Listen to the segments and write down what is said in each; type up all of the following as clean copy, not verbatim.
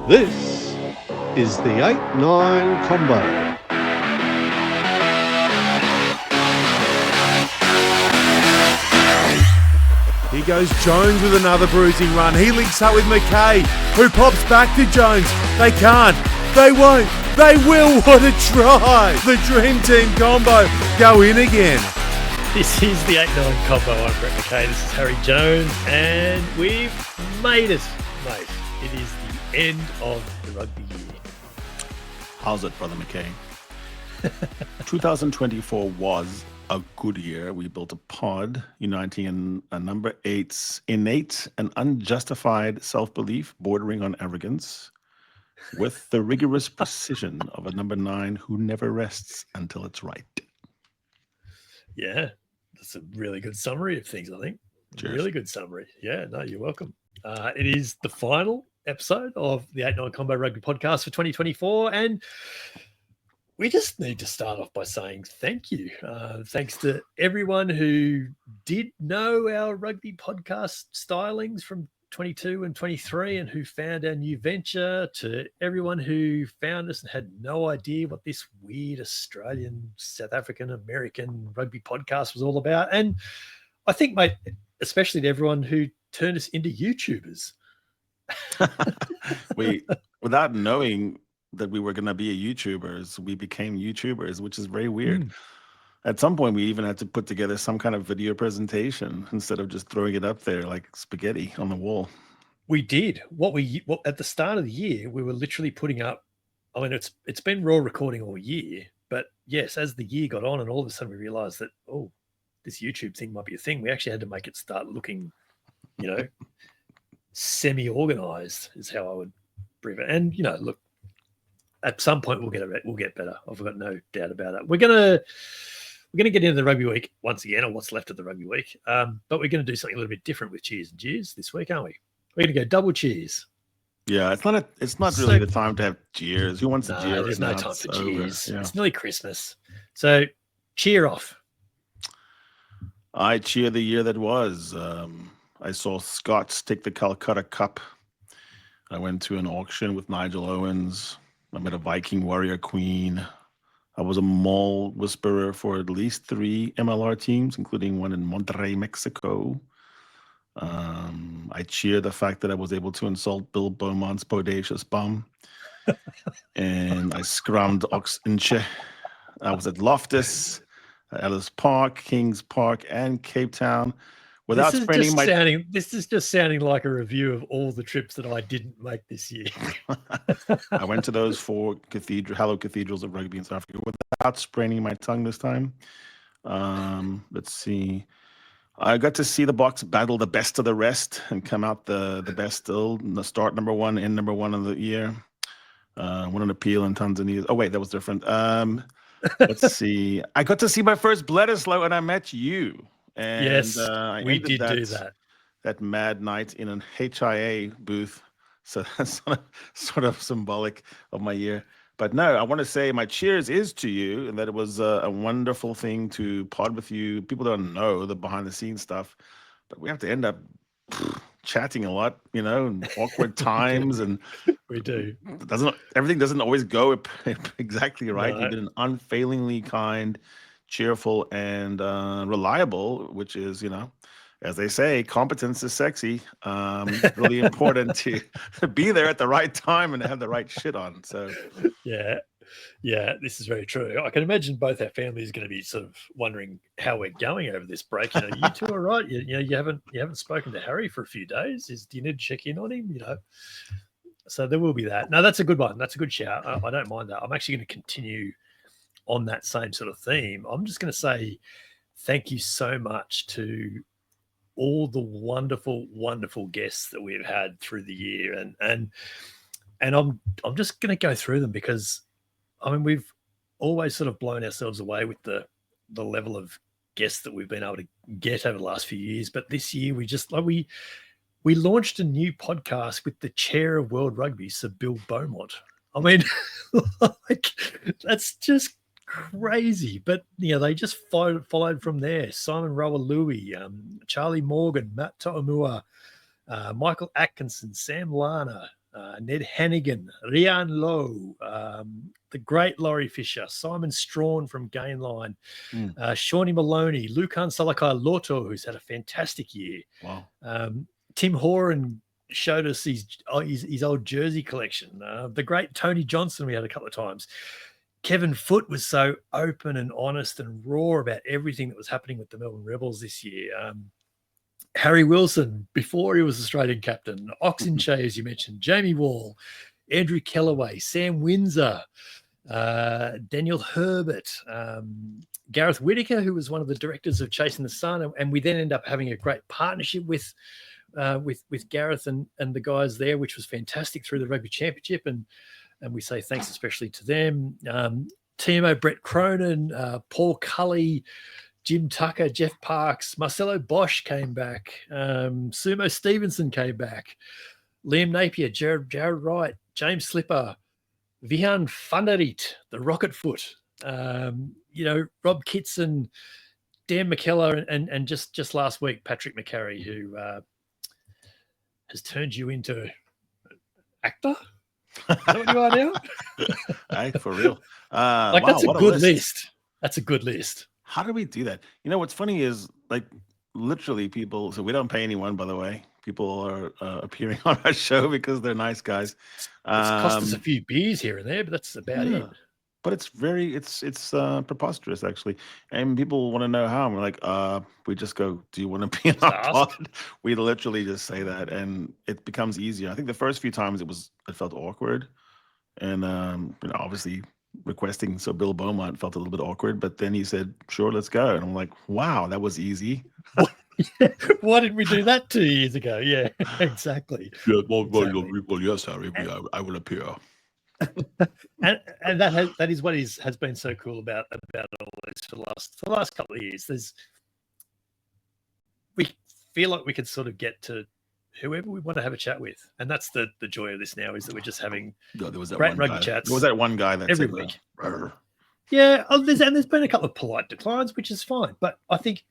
This is the 8-9 Combo. Here goes Jones with another bruising run. He links up with McKay, who pops back to Jones. They can't. They won't. They will. What a try. The Dream Team Combo go in again. This is the 8-9 Combo. I'm Brett McKay. This is Harry Jones. And we've made it, mate. It is the end of the rugby year. How's it, Brother McKay? 2024 was a good year. We built a pod uniting in a number 8's innate and unjustified self-belief bordering on arrogance with the rigorous precision of a number 9 who never rests until it's right. Yeah, that's a really good summary of things, I think. Cheers. Really good summary. Yeah, no, you're welcome. It is the final episode of the 8-9 Combo Rugby Podcast for 2024, and we just need to start off by saying thank you. Thanks to everyone who did know our rugby podcast stylings from 22 and 23 and who found our new venture, to everyone who found us and had no idea what this weird Australian, South African, American rugby podcast was all about. And I think, mate, especially to everyone who turned us into YouTubers. Without knowing that we were going to be YouTubers, we became YouTubers, which is very weird. At some point, we even had to put together some kind of video presentation instead of just throwing it up there like spaghetti on the wall. We did. What at the start of the year, we were literally putting up. I mean, it's been raw recording all year, but yes, as the year got on, and all of a sudden we realized that this YouTube thing might be a thing. We actually had to make it start looking, semi-organized is how I would brief it. And look, at some point we'll get better. I've got no doubt about it. We're gonna get into the rugby week once again, or what's left of the rugby week. But we're gonna do something a little bit different with cheers and jeers this week, aren't we? We're gonna go double cheers. Yeah, it's not really the time to have jeers. Who wants to jeer? There's no time for jeers. Yeah. It's nearly Christmas, so cheer off. I cheer the year that was. I saw Scots take the Calcutta Cup. I went to an auction with Nigel Owens. I met a Viking warrior queen. I was a mall whisperer for at least 3 MLR teams, including one in Monterrey, Mexico. I cheer the fact that I was able to insult Bill Beaumont's bodacious bum. And I scrummed Ox Inche. I was at Loftus, Ellis Park, Kings Park, and Cape Town. This is just sounding like a review of all the trips that I didn't make this year. I went to those 4 hallowed cathedrals of rugby in South Africa without spraining my tongue this time. Let's see. I got to see the Boks battle the best of the rest and come out the best still. Start number 1, end number 1 of the year. Won an appeal in Tanzania. Oh, wait, that was different. Let's see. I got to see my first Bledisloe and I met you. And, yes, we did do that mad night in an HIA booth. So that's sort of symbolic of my year. But no, I want to say my cheers is to you, and that it was a wonderful thing to pod with you. People don't know the behind the scenes stuff, but we have to end up chatting a lot, and awkward times, and we do. Everything doesn't always go exactly right. No. You've been unfailingly kind, cheerful, and reliable, which is, as they say, competence is sexy. Really important to be there at the right time and have the right shit on. So yeah, this is very true. I can imagine both our families are going to be sort of wondering how we're going over this break. You two are right. You haven't spoken to Harry for a few days. Do you need to check in on him? So there will be that. No, that's a good one. That's a good shout. I don't mind that. I'm actually going to continue on that same sort of theme. I'm just going to say thank you so much to all the wonderful, wonderful guests that we've had through the year, and I'm just going to go through them because we've always sort of blown ourselves away with the level of guests that we've been able to get over the last few years. But this year we just we launched a new podcast with the chair of World Rugby, Sir Bill Beaumont. That's just crazy. But they just followed from there. Simon Rawalui, Charlie Morgan, Matt To'omua, Michael Atkinson, Sam Lana, Ned Hannigan, Rian Lowe, the great Laurie Fisher, Simon Strawn from Gainline, Shawnee Maloney, Lucan Salakai Lotto, who's had a fantastic year. Wow. Tim Horan showed us his old jersey collection. The great Tony Johnson we had a couple of times. Kevin Foote was so open and honest and raw about everything that was happening with the Melbourne Rebels this year. Harry Wilson, before he was Australian captain, Oxenchae, as you mentioned, Jamie Wall, Andrew Kellaway, Sam Windsor, Daniel Herbert, Gareth Whitaker, who was one of the directors of Chasing the Sun, and we then end up having a great partnership with Gareth and the guys there, which was fantastic through the Rugby Championship, and we say thanks especially to them. TMO Brett Cronin, Paul Cully, Jim Tucker, Jeff Parks, Marcelo Bosch came back. Sumo Stevenson came back. Liam Napier, Jared Wright, James Slipper, Vihan Funderit, the Rocket Foot. Rob Kitson, Dan McKellar, and just last week, Patrick McCarry, who has turned you into an actor. Is that what you are now? Hey, for real. That's a good list. That's a good list. How do we do that? What's funny is literally people, so we don't pay anyone, by the way. People are appearing on our show because they're nice guys. It's cost us a few beers here and there, but that's about it. But it's preposterous, actually. And people want to know how. And we're like, we just go, do you want to be in our pod? We literally just say that, and it becomes easier. I think the first few times it felt awkward. And, obviously requesting, so Bill Beaumont felt a little bit awkward, but then he said, sure, let's go. And I'm like, wow, that was easy. Why didn't we do that 2 years ago? Yeah, exactly. Yeah, well, yes, Harry, I will appear. and that is what has been so cool about all this for the last couple of years. We feel like we can sort of get to whoever we want to have a chat with, and that's the joy of this now, is that we're just having great rugby chats. There was that one guy that every said, week. Yeah, there's been a couple of polite declines, which is fine, but I think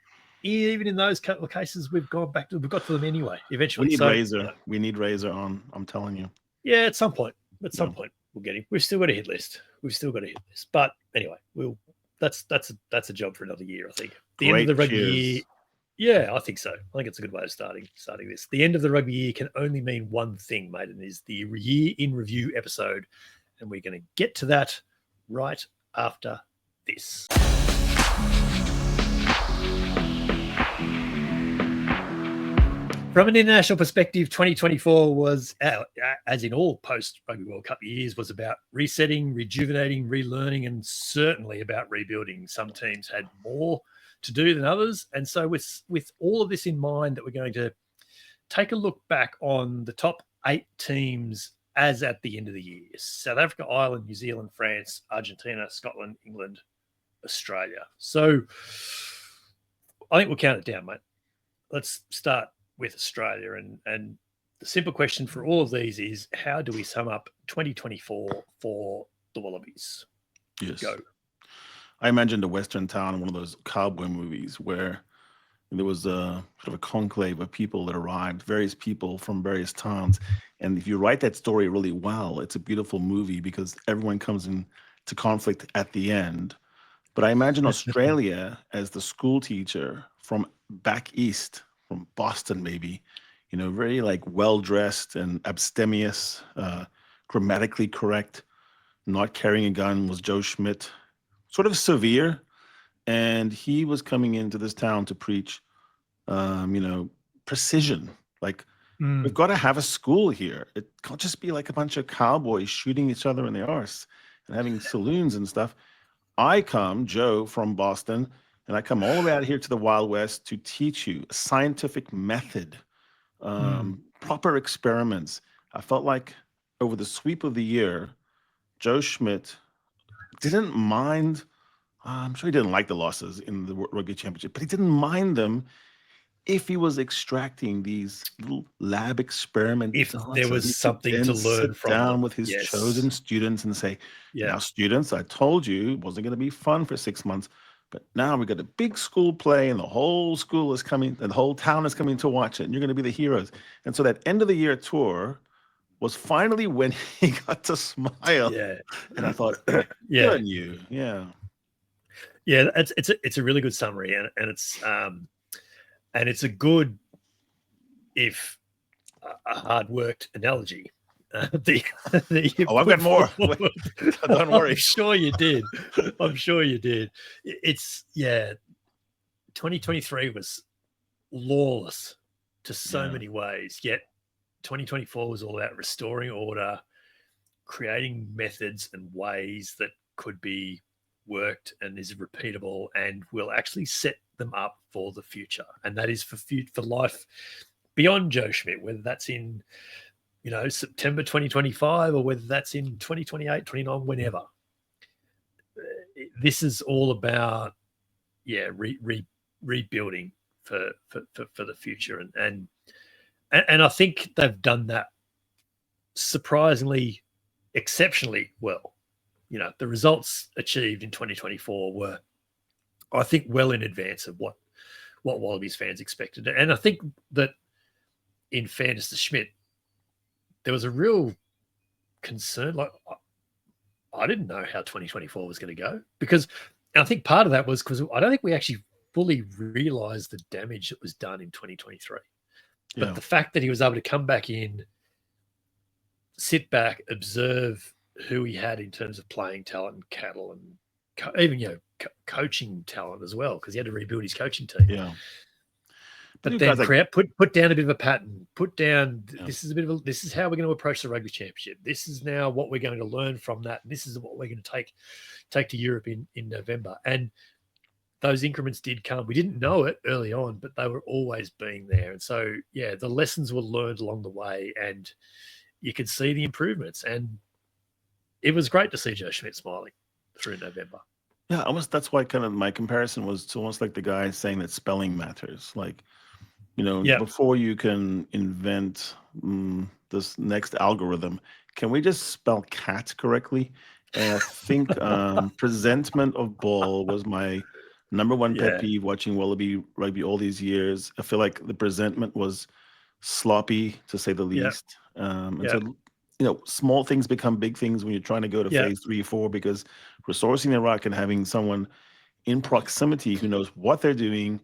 even in those couple of cases, we've got to them anyway. Eventually, we need Razor on. I'm telling you. Yeah, at some point we'll get him. We've still got a hit list. But anyway, that's a job for another year, I think. The end of the rugby year. Yeah, I think so. I think it's a good way of starting this. The end of the rugby year can only mean one thing, mate, and is the year in review episode. And we're going to get to that right after this. From an international perspective, 2024 was, as in all post-Rugby World Cup years, was about resetting, rejuvenating, relearning, and certainly about rebuilding. Some teams had more to do than others. And so with all of this in mind, that we're going to take a look back on the top 8 teams as at the end of the year. South Africa, Ireland, New Zealand, France, Argentina, Scotland, England, Australia. So I think we'll count it down, mate. Let's start with Australia. And the simple question for all of these is, how do we sum up 2024 for the Wallabies? Yes. Go. I imagined a Western town in one of those cowboy movies where there was a sort of a conclave of people that arrived, various people from various towns. And if you write that story really well, it's a beautiful movie because everyone comes into conflict at the end. But I imagine Australia as the school teacher from back east, from Boston maybe, very well-dressed and abstemious, grammatically correct, not carrying a gun was Joe Schmidt. Sort of severe, and he was coming into this town to preach, precision. We've got to have a school here. It can't just be like a bunch of cowboys shooting each other in the arse and having saloons and stuff. I come, Joe, from Boston, and I come all the way out here to the Wild West to teach you a scientific method, proper experiments. I felt like over the sweep of the year, Joe Schmidt didn't mind. I'm sure he didn't like the losses in the Rugby Championship, but he didn't mind them if he was extracting these little lab experiments. If there was something to learn from. Sit down with his chosen students and say, now, students, I told you it wasn't going to be fun for 6 months, but now we've got a big school play and the whole school is coming, and the whole town is coming to watch it, and you're going to be the heroes. And so that end of the year tour, was finally when he got to smile. Yeah. And I thought, Yeah. good on you. Yeah. Yeah, it's a really good summary, and it's a good, if a hard worked analogy. I've got more. Don't worry. I'm sure you did. It's 2023 was lawless to so many ways, yet 2024 was all about restoring order, creating methods and ways that could be worked and is repeatable and will actually set them up for the future. And that is for life beyond Joe Schmidt, whether that's in, September 2025 or whether that's in 2028, 29, whenever. This is all about, rebuilding for the future. And I think they've done that surprisingly, exceptionally well. The results achieved in 2024 were, I think, well in advance of what Wallabies fans expected. And I think that, in fairness to Schmidt, there was a real concern. Like, I didn't know how 2024 was going to go, because I think part of that was because I don't think we actually fully realised the damage that was done in 2023. But the fact that he was able to come back in, sit back, observe who he had in terms of playing talent and cattle, and even coaching talent as well, because he had to rebuild his coaching team. Yeah. But then put down a bit of a pattern. Put down this is how we're going to approach the rugby championship. This is now what we're going to learn from that. And this is what we're going to take to Europe in November. And those increments did come. We didn't know it early on, but they were always being there. And so the lessons were learned along the way, and you could see the improvements. And it was great to see Joe Schmidt smiling through November. Yeah, almost. That's why kind of my comparison was to almost like the guy saying that spelling matters. Like, before you can invent this next algorithm, can we just spell cat correctly? And I think presentment of ball was my number one pet peeve watching Wallaby rugby all these years. I feel like the presentment was sloppy, to say the least. So, small things become big things when you're trying to go to phase 3, 4, because resourcing the ruck and having someone in proximity who knows what they're doing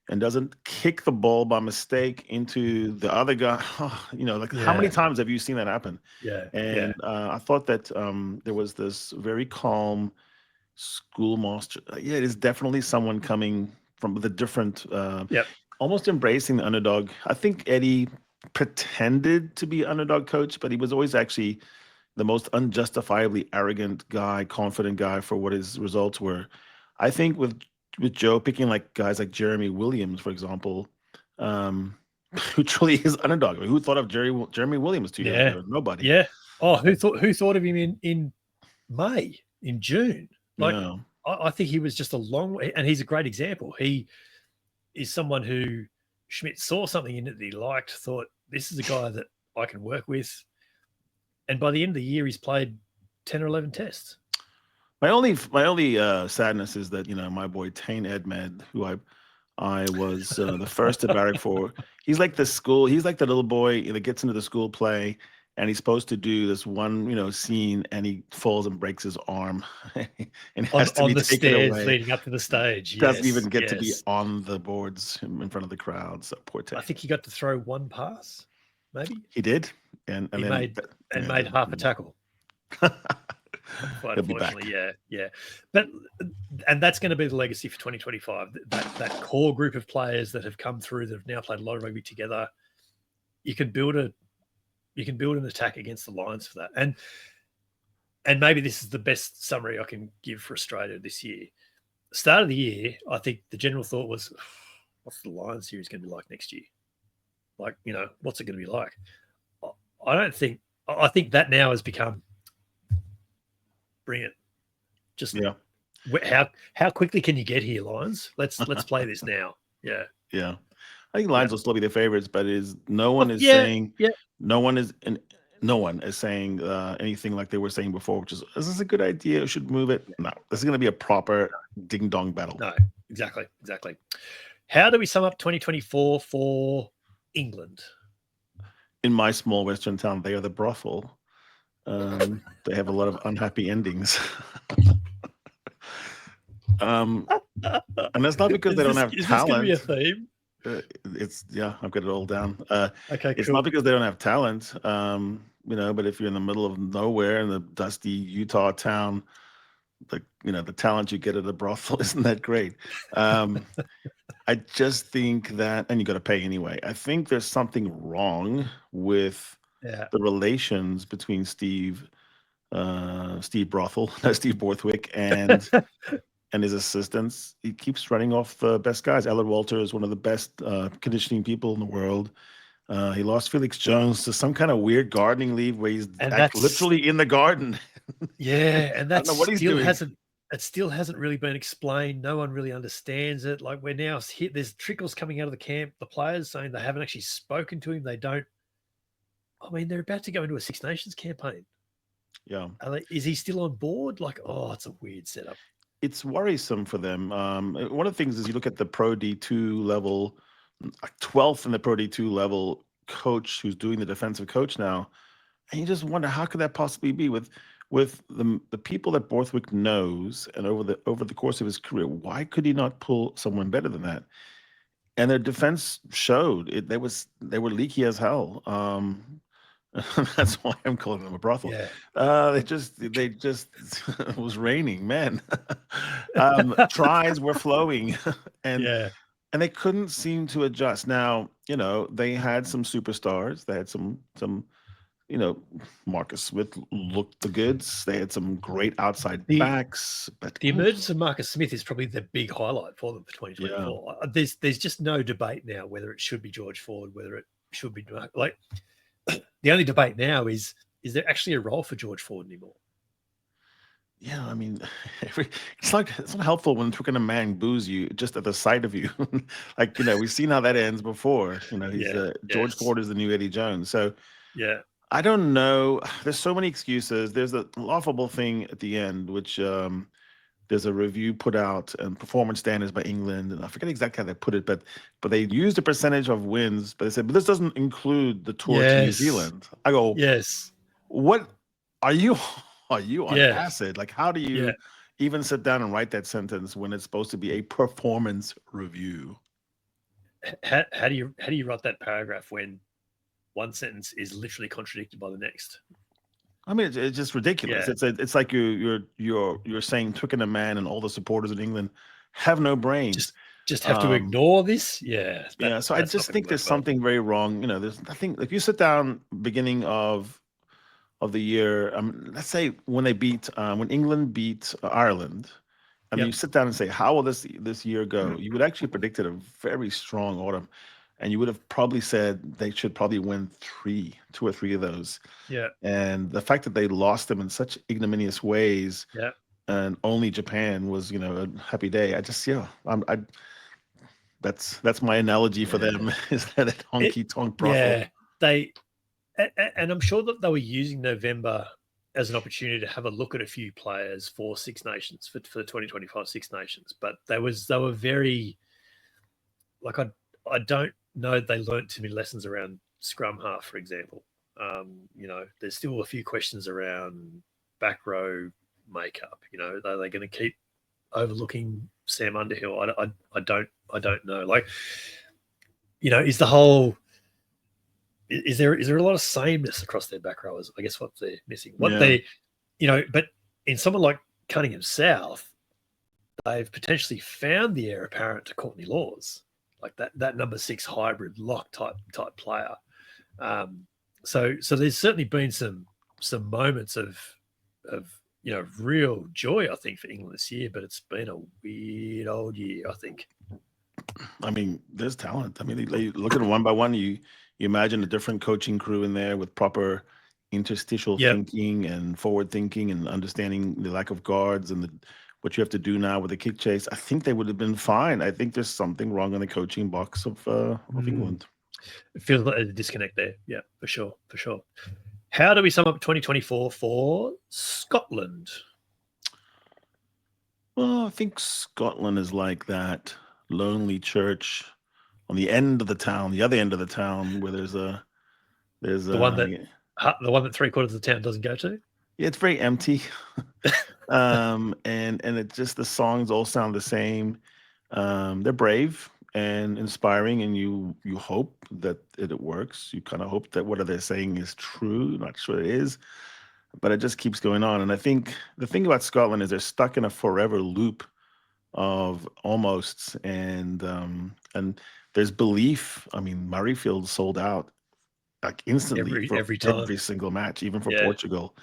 and doesn't kick the ball by mistake into the other guy. How many times have you seen that happen? I thought that there was this very calm schoolmaster. It is definitely someone coming from the different, almost embracing the underdog. I think Eddie pretended to be underdog coach, but he was always actually the most unjustifiably arrogant guy, confident guy for what his results were. I think with Joe picking like guys like Jeremy Williams, for example, who truly is underdog. I mean, who thought of Jeremy Williams 2 years ago? Nobody. Yeah. Oh, who thought of him in May, in June? I think he was just a long way, and he's a great example. He is someone who Schmidt saw something in it that he liked, thought, this is a guy that I can work with. And by the end of the year, he's played 10 or 11 tests. My only sadness is that, my boy Tane Edmed, who I was the first to barrack for, he's like the little boy that gets into the school play, and he's supposed to do this one, scene, and he falls and breaks his arm and has to be the taken stairs away. Leading up to the stage. Doesn't even get to be on the boards in front of the crowd. So poor Tane. I think he got to throw one pass, maybe. He did, and he then made half a tackle. Unfortunately, and that's going to be the legacy for 2025. That core group of players that have come through, that have now played a lot of rugby together. You can build an attack against the Lions for that. And maybe this is the best summary I can give for Australia this year. Start of the year, I think the general thought was, what's the Lions series going to be like next year? Like, what's it going to be like? I think that now has become, bring it. Just how quickly can you get here, Lions? Let's play this now. Yeah. Yeah. I think Lions will still be the favorites, but no one is saying anything like they were saying before, which is this is a good idea, should move it. No, this is going to be a proper ding dong battle. No, exactly. How do we sum up 2024 for England? in my small western town, they are the brothel. They have a lot of unhappy endings. And that's not because they don't have Is this going to be a talent. theme? I've got it all down. Okay, It's cool. not because they don't have talent, but if you're in the middle of nowhere in the dusty Utah town, the talent you get at a brothel isn't that great. I just think that, and you got to pay anyway. I think there's something wrong with Yeah. the relations between Steve Brothel, Steve Borthwick, and his assistants. He keeps running off the best guys. Ellen Walter is one of the best conditioning people in the world. He lost Felix Jones to some kind of weird gardening leave where he's literally in the garden. Yeah, and I don't know what he's doing. It still hasn't really been explained. No one really understands it. Like we're now hit. There's trickles coming out of the camp. The players saying they haven't actually spoken to him. They don't. I mean, they're about to go into a Six Nations campaign. Yeah. Is he still on board? It's a weird setup. It's worrisome for them. One of the things is you look at the Pro D2 level, 12th in the Pro D2 level coach who's doing the defensive coach now, and you just wonder how could that possibly be with the people that Borthwick knows, and over the course of his career, why could he not pull someone better than that? And their defense showed it. They were leaky as hell. That's why I'm calling them a brothel. Yeah. They just it was raining, man. Tries were flowing, and they couldn't seem to adjust. Now, they had some superstars. They had some Marcus Smith looked the goods. They had some great outside backs. But the emergence of Marcus Smith is probably the big highlight for them for 2024. Yeah. There's just no debate now whether it should be George Ford, whether it should be the only debate now is there actually a role for George Ford anymore? Yeah, I mean, it's not helpful when Twickenham man boos you just at the sight of you. We've seen how that ends before. George Ford is the new Eddie Jones. So yeah. I don't know. There's so many excuses. There's a laughable thing at the end, which there's a review put out and performance standards by England, and I forget exactly how they put it, but they used a percentage of wins, but they said, but this doesn't include the tour to New Zealand. I go, yes. What are you on acid? How do you even sit down and write that sentence when it's supposed to be a performance review? How do you write that paragraph when one sentence is literally contradicted by the next? I mean, it's just ridiculous. Yeah. It's like you're saying Twickenham man and all the supporters in England have no brains. Just have to ignore this. Yeah. So I just think there's something very wrong. There's nothing. If you sit down beginning of the year, let's say when England beat Ireland, you sit down and say, how will this year go? You would actually predicted a very strong autumn. And you would have probably said they should probably win 2 or 3 of those. Yeah. And the fact that they lost them in such ignominious ways, and only Japan was, a happy day. That's my analogy for them, is that a honky-tonk brothel. Yeah, and I'm sure that they were using November as an opportunity to have a look at a few players for Six Nations, for the 2025 Six Nations. But they were very, I don't know they learnt too many lessons around scrum half, for example. There's still a few questions around back row makeup. Are they going to keep overlooking Sam Underhill? I don't know. Is the whole is there a lot of sameness across their back rowers? I guess what they're missing. But in someone like Cunningham South, they've potentially found the heir apparent to Courtney Laws. Like that number 6 hybrid lock type player. So there's certainly been some moments of real joy, I think, for England this year, but it's been a weird old year, I think. I mean, there's talent. I mean, they look at it one by one. You imagine a different coaching crew in there with proper interstitial thinking and forward thinking and understanding the lack of guards and what you have to do now with the kick chase. I think they would have been fine. I think there's something wrong in the coaching box of England. It feels like a disconnect there. Yeah, for sure. How do we sum up 2024 for Scotland? Well, I think Scotland is like that lonely church on the end of the town, the other end of the town, where there's a There's The one that 3/4 of the town doesn't go to. yeah, it's very empty. And it just the songs all sound the same. They're brave and inspiring, and you hope that it works. You kind of hope that what they're saying is true. Not sure it is, but it just keeps going on. And I think the thing about Scotland is they're stuck in a forever loop of almosts, and there's belief. I mean, Murrayfield sold out like instantly for every time. every single match, even for Yeah. Portugal.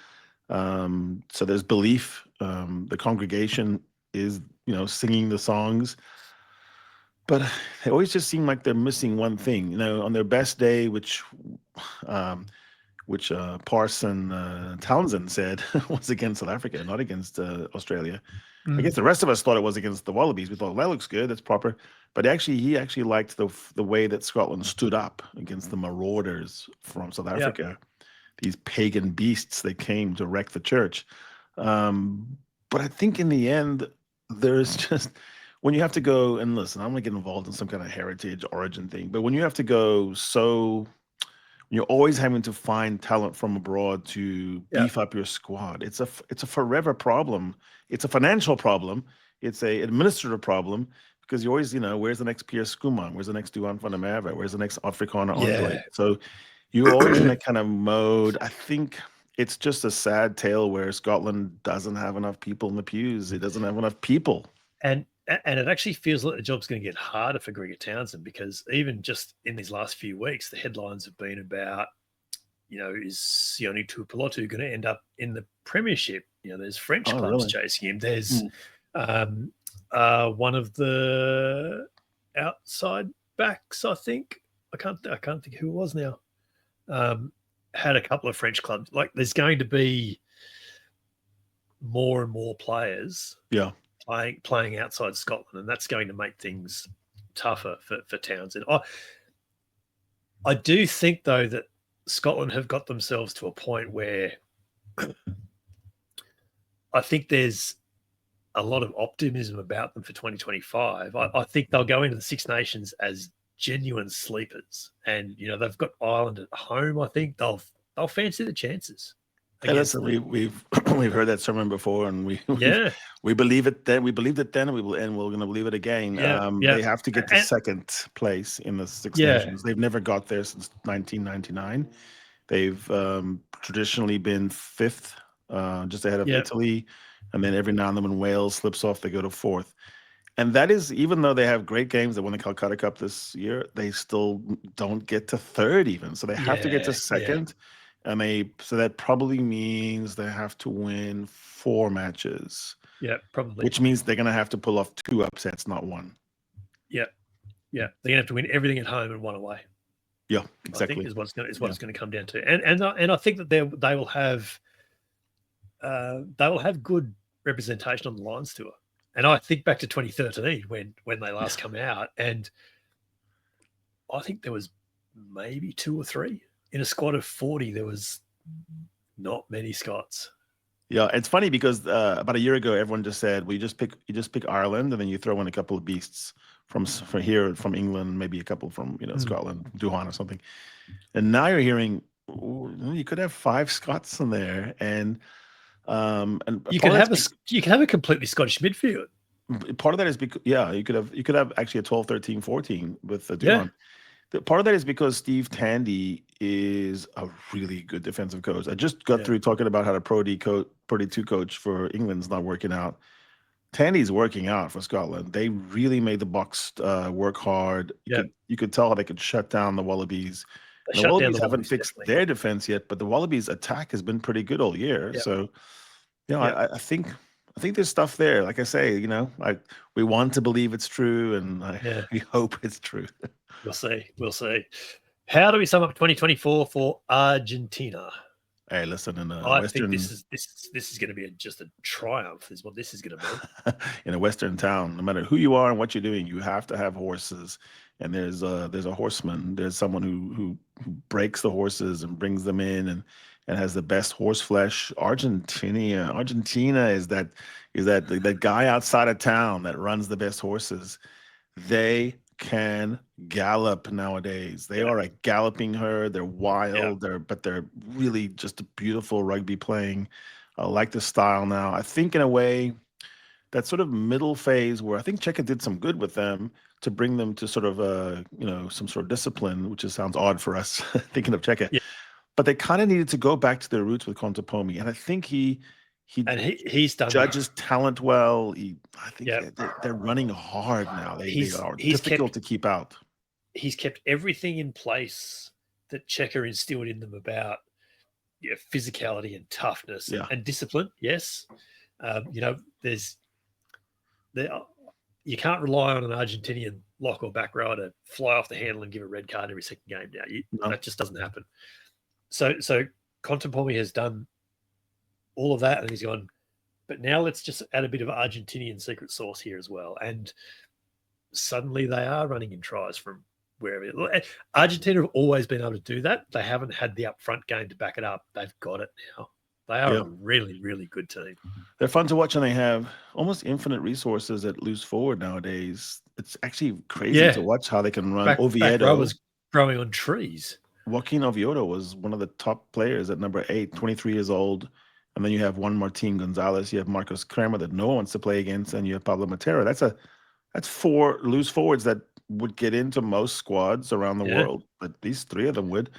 So there's belief. The congregation is, singing the songs, but they always just seem like they're missing one thing. On their best day, which Parson Townsend said was against South Africa, not against Australia. I guess the rest of us thought it was against the Wallabies. We thought that looks good, that's proper. But he actually liked the way that Scotland stood up against the marauders from South Africa. These pagan beasts that came to wreck the church. But I think in the end, there's just when you have to go and listen, I'm gonna get involved in some kind of heritage origin thing, but when you have to go you're always having to find talent from abroad to beef up your squad. It's a forever problem. It's a financial problem. It's a administrative problem because you always, where's the next Pierre Schoeman? Where's the next Duan van der Merwe? Where's the next Afrikaner Andre? So you're always in that kind of mode. I think it's just a sad tale where Scotland doesn't have enough people in the pews. It doesn't have enough people. And it actually feels like the job's going to get harder for Gregor Townsend because even just in these last few weeks, the headlines have been about, is Sione Tuipulotu going to end up in the premiership? There's French clubs chasing him. There's one of the outside backs, I think. I can't think who it was now. Had a couple of French clubs. Like there's going to be more and more players. Yeah. Playing outside Scotland, and that's going to make things tougher for Townsend. I do think, though, that Scotland have got themselves to a point where I think there's a lot of optimism about them for 2025. I think they'll go into the Six Nations as genuine sleepers, and they've got Ireland at home. I think they'll fancy the chances. Yeah, we've heard that sermon before, and we believe it then. We believed it then, and we're going to believe it again. They have to get to second place in the Six Nations. They've never got there since 1999. They've traditionally been fifth, just ahead of Italy, and then every now and then when Wales slips off, they go to fourth. And that is, even though they have great games, they won the Calcutta Cup this year, they still don't get to third even. So they have to get to second. And so that probably means they have to win 4 matches. Yeah, probably. Which means they're going to have to pull off 2 upsets, not 1. Yeah. They're going to have to win everything at home and 1 away. Yeah, exactly. I think is what it's going to come down to. And I think that they will have good representation on the Lions tour. And I think back to 2013 when they last come out, and I think there was maybe 2 or 3. In a squad of 40, there was not many Scots. Yeah, it's funny because about a year ago, everyone just said, "Well, you just pick Ireland, and then you throw in a couple of beasts from here, from England, maybe a couple from Scotland, Duhan or something." And now you're hearing you could have 5 Scots in there, and you could have a completely Scottish midfield. Part of that is because you could have actually a 12, 13, 14 with the Duhan. Part of that is because Steve Tandy is a really good defensive coach. I just got through talking about how the Pro D2 coach for England's not working out. Tandy's working out for Scotland. They really made the Bucks work hard. You could tell how they could shut down the Wallabies. The Wallabies haven't fixed their defense yet, but the Wallabies' attack has been pretty good all year. So, I think there's stuff there. Like I say, we want to believe it's true, and we hope it's true. We'll see. How do we sum up 2024 for Argentina? Hey, listen, I think this is going to be just a triumph. Is what this is going to be. In a Western town, no matter who you are and what you're doing, you have to have horses. And there's a horseman. There's someone who breaks the horses and brings them in and has the best horse flesh. Argentina is that guy outside of town that runs the best horses. They can gallop nowadays. They are a galloping herd. They're wild. They're really just a beautiful rugby playing. I like the style now. I think in a way that sort of middle phase where I think Czech did some good with them to bring them to sort of some sort of discipline, which just sounds odd for us thinking of Czech. Yeah. But they kind of needed to go back to their roots with Contepomi, and I think he's done judges talent well. I think they're running hard now. They are difficult to keep out. He's kept everything in place that Checker instilled in them about physicality and toughness and discipline. Yes, you can't rely on an Argentinian lock or back rower to fly off the handle and give a red card every second game now. That just doesn't happen. So Contepomi has done all of that, and he's gone, but now let's just add a bit of Argentinian secret sauce here as well. And suddenly they are running in tries from wherever. Argentina have always been able to do that. They haven't had the upfront game to back it up. They've got it now. They are a really, really good team. They're fun to watch, and they have almost infinite resources at loose forward nowadays. It's actually crazy to watch how they can run. Oviedo was growing on trees. Joaquin Oviedo was one of the top players at number 8, 23 years old. And then you have Juan Martin Gonzalez, you have Marcos Kramer that no one wants to play against, and you have Pablo Matera. That's 4 loose forwards that would get into most squads around the world, but these 3 of them would.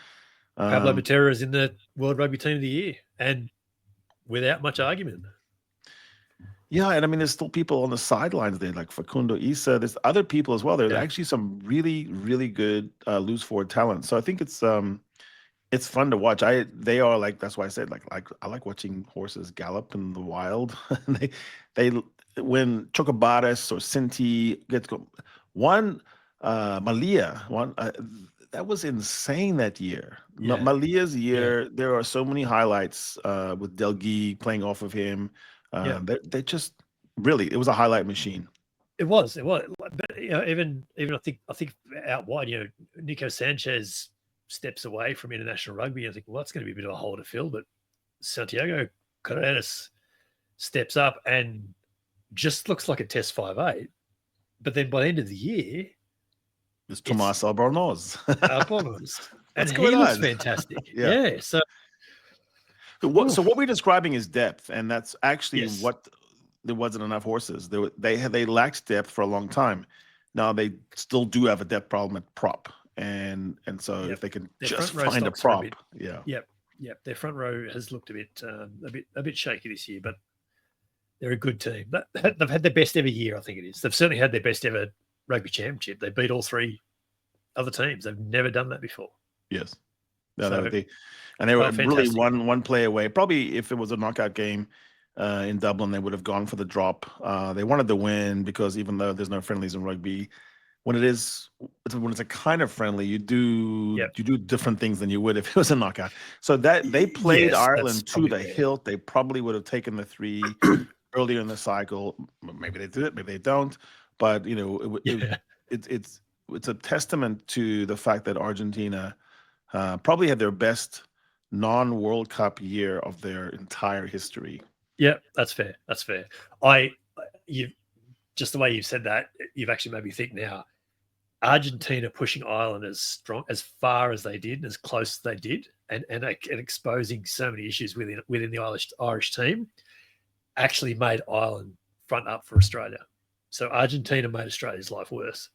Pablo Matera is in the World Rugby Team of the Year, and without much argument. Yeah, and I mean, there's still people on the sidelines there, like Facundo Issa. There's other people as well. There's actually some really, really good loose forward talent. So I think it's fun to watch. They are like, that's why I said like I like watching horses gallop in the wild. they when Chocobares or Sinti gets Malia that was insane that year. Malia's year, there are so many highlights with Delgui playing off of him. They just really, it was a highlight machine. It was. But even I think out wide, Nico Sanchez steps away from international rugby. I think, well, that's going to be a bit of a hole to fill. But Santiago Carreras steps up and just looks like a Test 5'8". But then by the end of the year, it's Tomas Albornoz. And he looks fantastic. So what we're describing is depth, and that's actually what there wasn't enough horses. They lacked depth for a long time. Now they still do have a depth problem at prop, and so if they can just find a prop, their front row has looked a bit shaky this year, but they're a good team. They've had their best ever year, I think it is. They've certainly had their best ever rugby championship. They beat all 3 other teams. They've never done that before. Yes. They were really one play away. Probably if it was a knockout game in Dublin, they would have gone for the drop. They wanted to win because even though there's no friendlies in rugby, when it's a kind of friendly, you do different things than you would if it was a knockout. So that they played Ireland to the hilt. They probably would have taken the 3 earlier in the cycle. Maybe they did it, maybe they don't. But it's a testament to the fact that Argentina probably had their best non-World Cup year of their entire history. Yeah, that's fair. You just the way you've said that, you've actually made me think now. Argentina pushing Ireland as far as they did, and as close as they did, and exposing so many issues within the Irish team, actually made Ireland front up for Australia. So Argentina made Australia's life worse.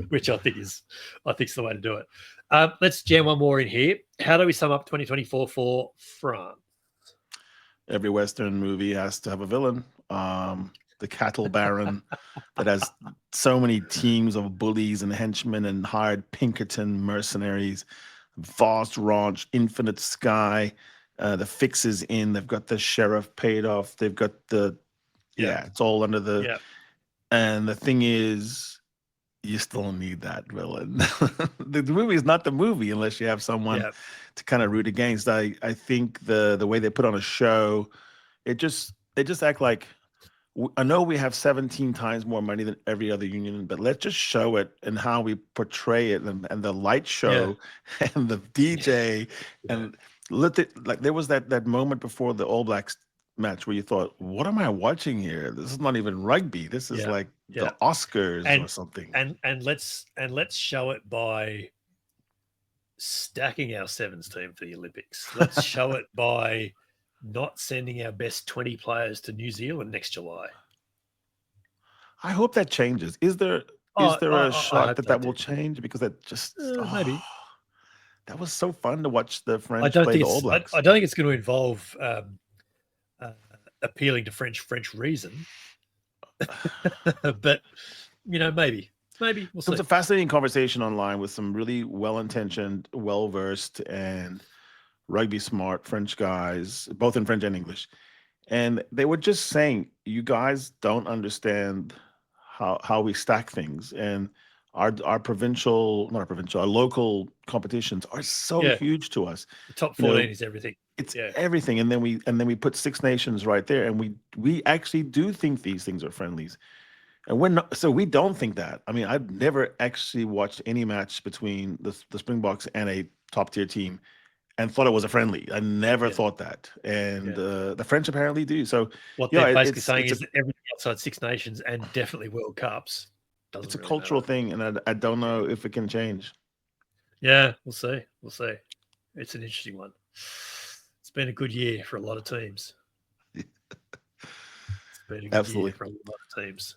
Which I think is the way to do it. Let's jam one more in here. How do we sum up 2024 for France? Every Western movie has to have a villain. The cattle baron that has so many teams of bullies and henchmen and hired Pinkerton mercenaries, vast ranch, infinite sky. The fix is in. They've got the sheriff paid off. They've got it's all under the. And the thing is, you still need that villain. The movie is not the movie unless you have someone to kind of root against. I think the way they put on a show, they just act like, I know we have 17 times more money than every other union, but let's just show it and how we portray it, and the light show and the DJ and there was that moment before the All Blacks match where you thought, what am I watching here? This is not even rugby. This is like Yeah. the Oscars or something. And let's show it by stacking our sevens team for the Olympics. Let's show it by not sending our best 20 players to New Zealand next July. I hope that changes. Is there a shot that will change? Because that just maybe. That was so fun to watch the French I don't play think the All Blacks. I don't think it's going to involve appealing to French reason, but maybe we'll see. It's a fascinating conversation online with some really well-intentioned, well-versed, and rugby smart French guys, both in French and English, and they were just saying, you guys don't understand how we stack things, and our local competitions are so huge to us. The top 14 is everything. It's everything, and then we put Six Nations right there, and we actually do think these things are friendlies, and we're not. So we don't think that. I mean, I've never actually watched any match between the Springboks and a top tier team, and thought it was a friendly. I never thought that, and the French apparently do. So what they're basically saying is that everything outside Six Nations and definitely World Cups. It's a cultural thing, and I don't know if it can change. Yeah, we'll see. It's an interesting one. It's been a good year for a lot of teams. It's been a good year for a lot of teams.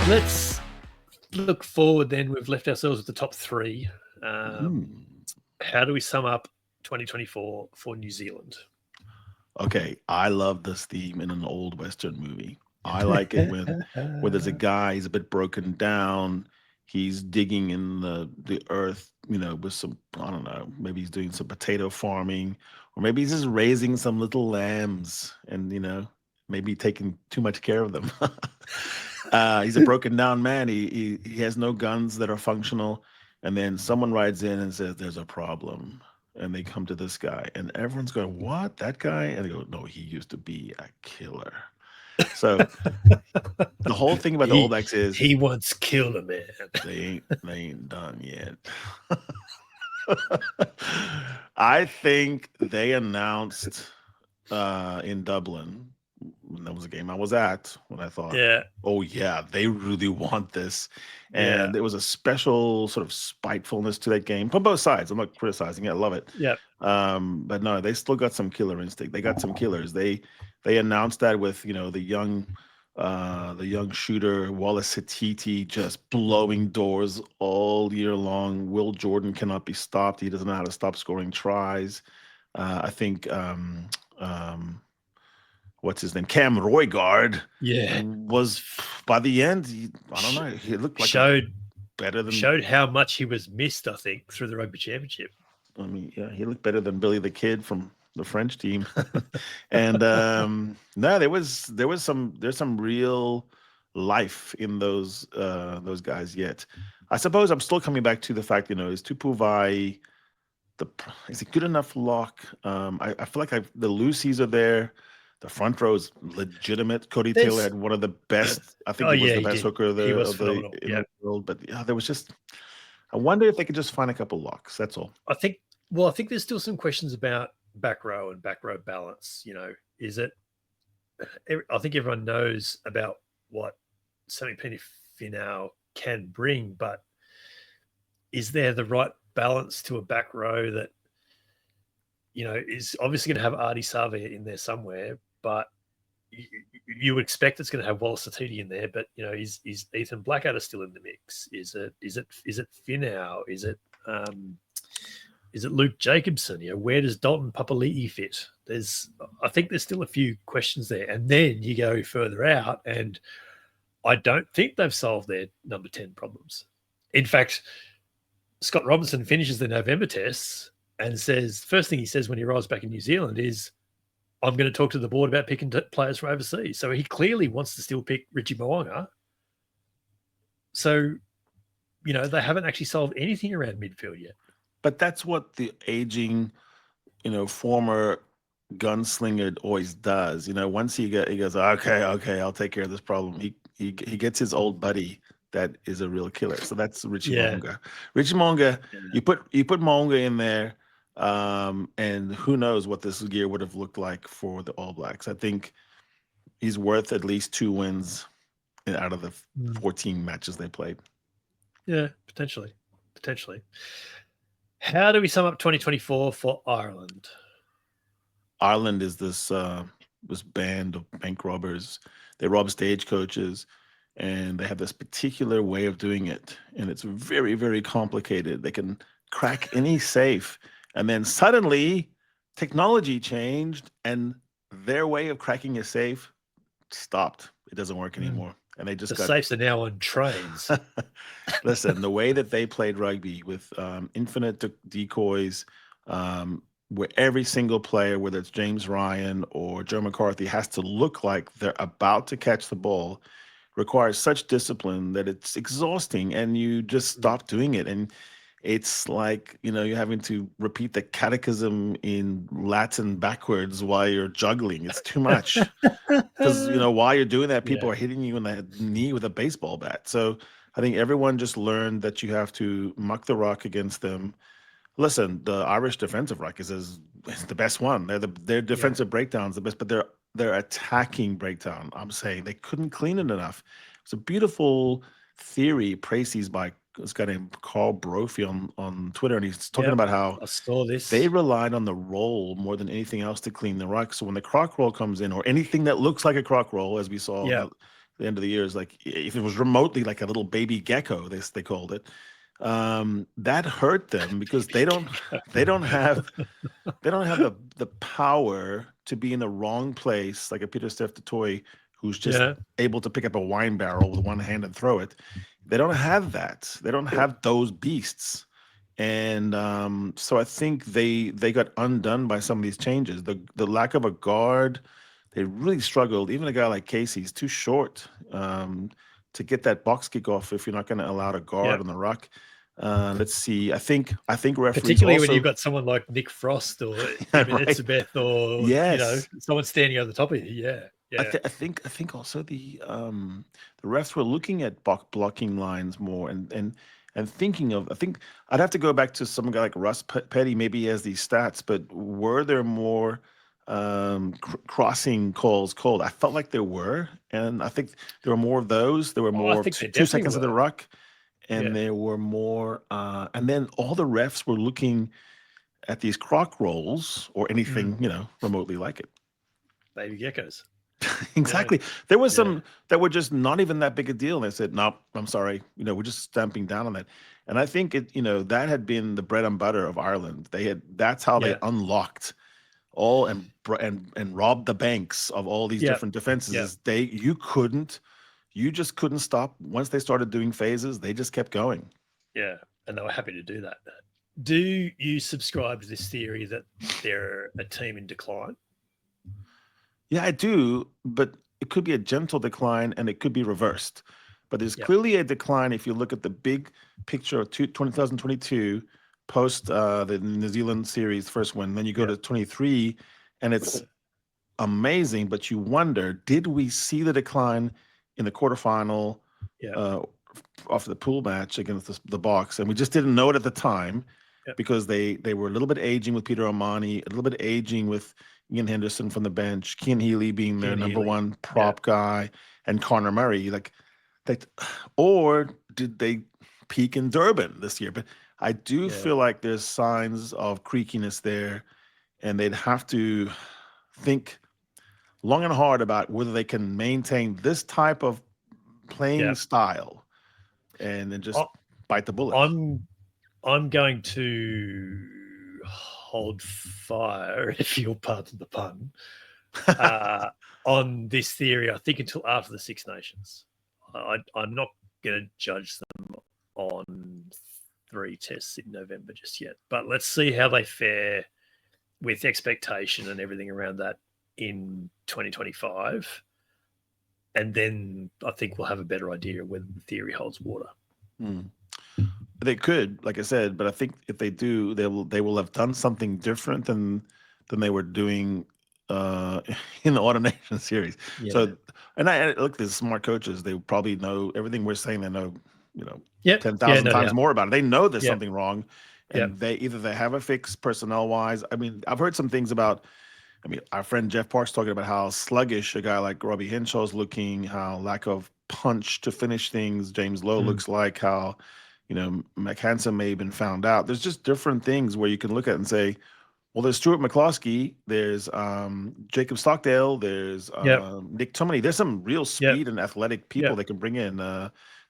Let's look forward then. We've left ourselves with the top three. How do we sum up 2024 for New Zealand? Okay, I love this theme in an old Western movie. I like it when there's a guy, he's a bit broken down, he's digging in the earth, with some, I don't know, maybe he's doing some potato farming, or maybe he's just raising some little lambs and, maybe taking too much care of them. He's a broken down man. He has no guns that are functional. And then someone rides in and says, there's a problem. And they come to this guy, and everyone's going, what, that guy? And they go, no, he used to be a killer. So the whole thing about the All Blacks is he once killed a man. They ain't done yet. I think they announced in Dublin, and that was a game I was at, when I thought, oh yeah, they really want this. And there was a special sort of spitefulness to that game from both sides. I'm not criticizing it. I love it. Yeah. But no, they still got some killer instinct. They got some killers. They announced that with, the young shooter Wallace Hatiti just blowing doors all year long. Will Jordan cannot be stopped. He doesn't know how to stop scoring tries. I think what's his name? Cam Roygard. Yeah. Was by the end, I don't know. He looked like showed better how much he was missed, I think, through the rugby championship. I mean, yeah, he looked better than Billy the Kid from the French team. And no, there's some real life in those guys yet. I suppose I'm still coming back to the fact, is Tupuvai is it good enough lock? I feel like the Lucy's are there. The front row is legitimate. Cody Taylor had one of the best. I think he was the best hooker in the world. But yeah, there was just. I wonder if they could just find a couple locks. That's all. I think there's still some questions about back row and back row balance. Is it? I think everyone knows about what Sammy Finau can bring, but is there the right balance to a back row that is obviously going to have Artie Savia in there somewhere, but you would expect it's going to have Wallace Atiti in there, but is Ethan Blackadder still in the mix? Is it Finau? Is it Luke Jacobson? Where does Dalton Papali'i fit? I think there's still a few questions there, and then you go further out, and I don't think they've solved their number 10 problems. In fact, Scott Robinson finishes the November tests and says, first thing he says when he arrives back in New Zealand is, I'm going to talk to the board about picking players from overseas. So he clearly wants to still pick Richie Mo'unga. So, they haven't actually solved anything around midfield yet. But that's what the aging, former gunslinger always does. Once he goes, okay, I'll take care of this problem. He gets his old buddy that is a real killer. So that's Richie Mo'unga. Richie Mo'unga, you put Mo'unga in there. And who knows what this year would have looked like for the All Blacks. I think he's worth at least 2 wins out of the 14 matches they played. Yeah, potentially. How do we sum up 2024 for Ireland? Ireland is this band of bank robbers. They rob stagecoaches, and they have this particular way of doing it, and it's very, very complicated. They can crack any safe, and then suddenly technology changed, and their way of cracking a safe stopped. It doesn't work anymore. And they just the safes are now on trains. Listen, the way that they played rugby with infinite decoys, where every single player, whether it's James Ryan or Joe McCarthy, has to look like they're about to catch the ball, requires such discipline that it's exhausting, and you just stop doing it. And it's like, you're having to repeat the catechism in Latin backwards while you're juggling. It's too much. Because, while you're doing that, people are hitting you in the knee with a baseball bat. So I think everyone just learned that you have to muck the ruck against them. Listen, the Irish defensive ruck is the best one. Their defensive breakdown's the best, but their attacking breakdown, I'm saying, they couldn't clean it enough. It's a beautiful theory, praised by this guy named Carl Brophy on Twitter, and he's talking about how I saw this. They relied on the roll more than anything else to clean the ruck. So when the croc roll comes in, or anything that looks like a croc roll, as we saw at the end of the year, is like if it was remotely like a little baby gecko, they called it. That hurt them because they don't have the power to be in the wrong place, like a Peter Steph Toy, who's just able to pick up a wine barrel with one hand and throw it. They don't have that. They don't have those beasts. And so I think they got undone by some of these changes. The lack of a guard, they really struggled. Even a guy like Casey's too short to get that box kick off if you're not going to allow a guard on the ruck. Let's see. I think referees particularly also, when you've got someone like Nick Frost or Elizabeth or someone standing over the top of you. Yeah. I think also the refs were looking at blocking lines more and thinking of. I think I'd have to go back to some guy like Russ Petty. Maybe he has these stats, but were there more crossing calls called? I felt like there were, and I think there were more of those. There were more 2 seconds of the ruck, and there were more. And then all the refs were looking at these croc rolls or anything remotely like it. Baby geckos. Exactly. There was some that were just not even that big a deal. And they said, no, I'm sorry. We're just stamping down on that. And I think that had been the bread and butter of Ireland. That's how they unlocked all and robbed the banks of all these different defenses. You just couldn't stop. Once they started doing phases, they just kept going. Yeah. And they were happy to do that. Do you subscribe to this theory that they're a team in decline? Yeah, I do, but it could be a gentle decline and it could be reversed. But there's clearly a decline if you look at the big picture of 2022 post the New Zealand series first win. Then you go to 23 and it's amazing, but you wonder, did we see the decline in the quarterfinal after the pool match against the Box? And we just didn't know it at the time because they were a little bit aging with Peter O'Mahony, a little bit aging with Ian Henderson from the bench, Cian Healy being their number one prop guy, and Connor Murray. Or did they peak in Durban this year? But I do feel like there's signs of creakiness there, and they'd have to think long and hard about whether they can maintain this type of playing style and then just bite the bullet. I'm going to hold fire, if you'll pardon the pun, on this theory, I think, until after the Six Nations. I'm not going to judge them on 3 tests in November just yet. But let's see how they fare with expectation and everything around that in 2025. And then I think we'll have a better idea of whether the theory holds water. They could, like I said, but I think if they do, they will have done something different than they were doing in the Automation series. So, and I look, these smart coaches, they probably know everything we're saying. They know, 10,000 times more about it. They know there's something wrong, And they have a fix personnel wise. I mean, I've heard some things about, our friend Jeff Parks talking about how sluggish a guy like Robbie Henshaw's looking, how lack of punch to finish things James Lowe looks like, how, McHanson may have been found out. There's just different things where you can look at and say, well, there's Stuart McCloskey, there's Jacob Stockdale, there's Nick Tumney. There's some real speed and athletic people they can bring in.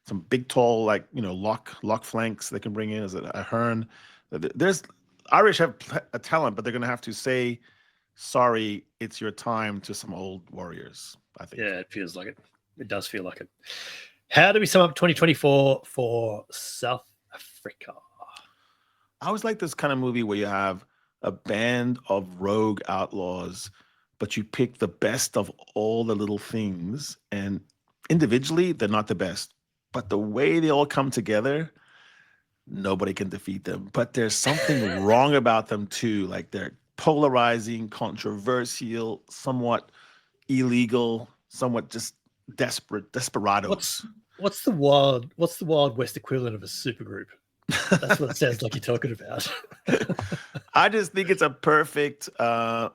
Some big, tall, lock flanks they can bring in as a Hearn. There's Irish have a talent, but they're going to have to say, sorry, it's your time to some old warriors, I think. Yeah, it feels like it. It does feel like it. How do we sum up 2024 for South Africa? I always like this kind of movie where you have a band of rogue outlaws, but you pick the best of all the little things, and individually, they're not the best. But the way they all come together, nobody can defeat them. But there's something wrong about them too. Like they're polarizing, controversial, somewhat illegal, somewhat just desperados. What's the Wild West equivalent of a supergroup? That's what it sounds like you're talking about. I just think it's a perfect,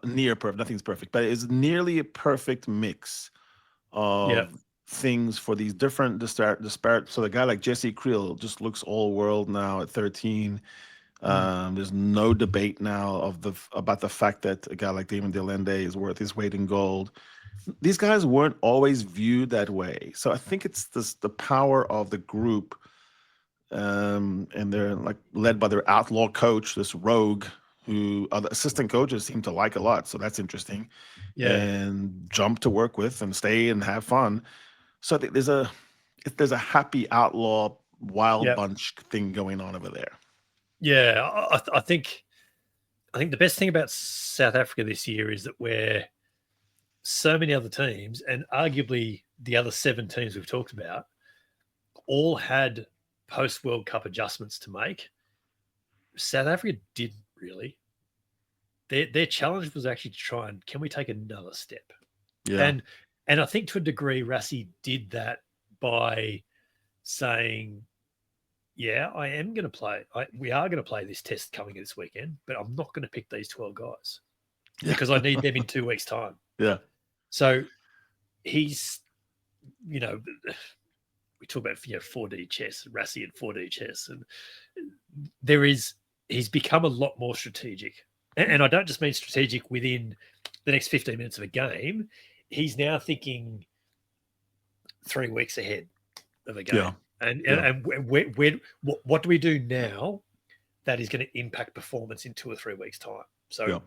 near perfect. Nothing's perfect, but it's nearly a perfect mix of things for these different disparate. So the guy like Jesse Creel just looks all world now at 13. There's no debate now about the fact that a guy like Damon Delende is worth his weight in gold. These guys weren't always viewed that way. So I think it's the power of the group. And they're led by their outlaw coach, this rogue, who other assistant coaches seem to like a lot. So that's interesting. And jump to work with and stay and have fun. So I think there's a happy outlaw wild bunch thing going on over there. Yeah, I think the best thing about South Africa this year is that we're so many other teams, and arguably the other 7 teams we've talked about, all had post-World Cup adjustments to make. South Africa didn't really. Their challenge was actually to try and, can we take another step? Yeah. And I think to a degree, Rassie did that by saying, yeah, I am going to play. We are going to play this test coming this weekend, but I'm not going to pick these 12 guys because I need them in 2 weeks' time. Yeah. So he's, we talk about 4D chess, Rassie and 4D chess, and he's become a lot more strategic. And I don't just mean strategic within the next 15 minutes of a game. He's now thinking 3 weeks ahead of a game. Yeah. And what do we do now that is going to impact performance in 2 or 3 weeks' time? So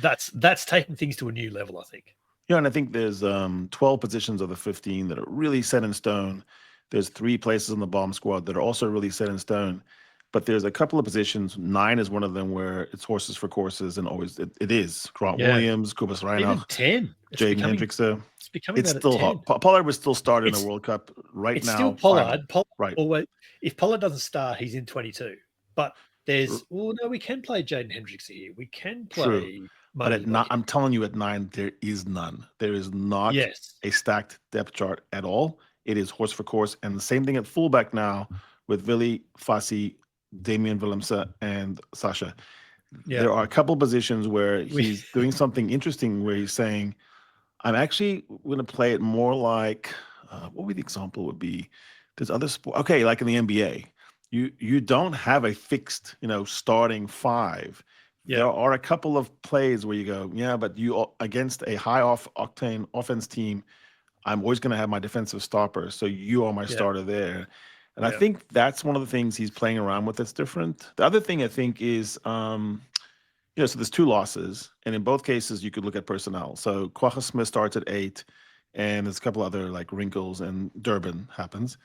that's taking things to a new level, I think. Yeah, and I think there's 12 positions of the 15 that are really set in stone. There's 3 places on the bomb squad that are also really set in stone. But there's a couple of positions. 9 is one of them where it's horses for courses, and always it is. Grant Williams, Kubas Reinach, 10. Jaden Hendrickse. It's still hot. Pollard was still starting the World Cup now. It's still Pollard. Right. Always, if Pollard doesn't start, he's in 22. But there's, we can play Jaden Hendrickse here. We can play. True. But I'm telling you, at 9, there is none. There is not a stacked depth chart at all. It is horse for course. And the same thing at fullback now with Willie, Fassi, Damian Willemse, and Sasha. Yeah. There are a couple positions where he's doing something interesting where he's saying, I'm actually going to play it more like, what would the example would be? There's other sport. Okay, like in the NBA, you don't have a fixed, starting 5. Yeah. There are a couple of plays where you go, but you against a high octane offense team, I'm always going to have my defensive stopper. So you are my starter there. And I think that's one of the things he's playing around with that's different. The other thing I think is, so there's 2 losses. And in both cases, you could look at personnel. So Kwagga Smith starts at 8. And there's a couple other wrinkles, and Durban happens.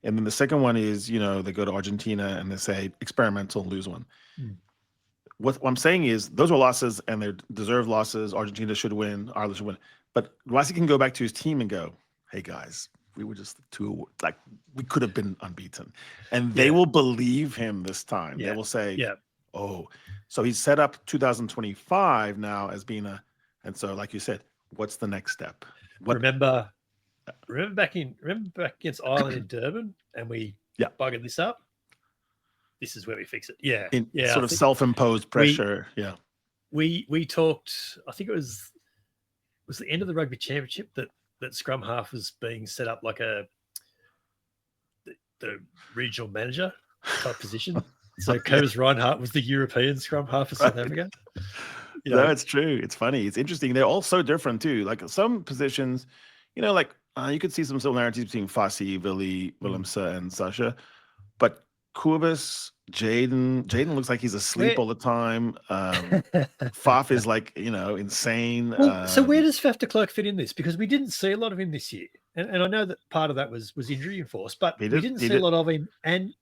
And then the second one is, they go to Argentina and they say experimental, lose one. What I'm saying is those were losses and they're deserved losses. Argentina should win. Ireland should win. But Rassie can go back to his team and go, hey, guys, we were just we could have been unbeaten. And they will believe him this time. They will say, oh, so he's set up 2025 now as being and so like you said, what's the next step? Remember back against Ireland in Durban and we buggered this up? this is where we fix it. Yeah, In yeah. sort I of think self-imposed pressure. we talked. I think it was the end of the rugby championship that scrum half was being set up like the regional manager type position. So Curtis Reinhardt was the European scrum half for South Africa. No, it's true. It's funny. It's interesting. They're all so different too. Like some positions, like you could see some similarities between Fassi, Willie, Willemse, and Sasha. But Kubis, Jaden looks like he's asleep all the time. Faf is like, insane. Well, so where does Faf de Klerk fit in this? Because we didn't see a lot of him this year. And I know that part of that was injury enforced, but we didn't see a lot of him, and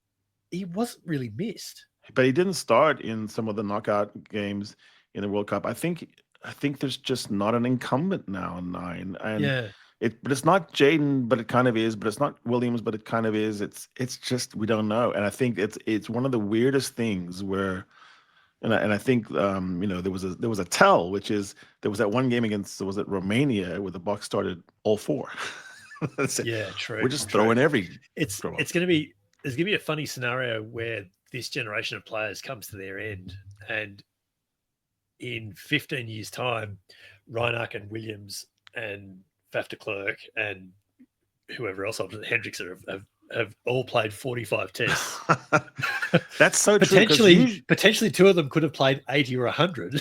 he wasn't really missed. But he didn't start in some of the knockout games in the World Cup. I think there's just not an incumbent now in 9. And but it's not Jaden, but it kind of is. But it's not Williams, but it kind of is. It's just we don't know. And I think it's one of the weirdest things where, and I think there was a tell, which is there was that one game against Romania where the Bucks started all 4. Yeah, true. We're just throwing there's going to be a funny scenario where this generation of players comes to their end, and in 15 years' time, Reinach and Williams and Faf de Klerk and whoever else, Hendricks have all played 45 tests. That's so true. Potentially 2 of them could have played 80 or 100.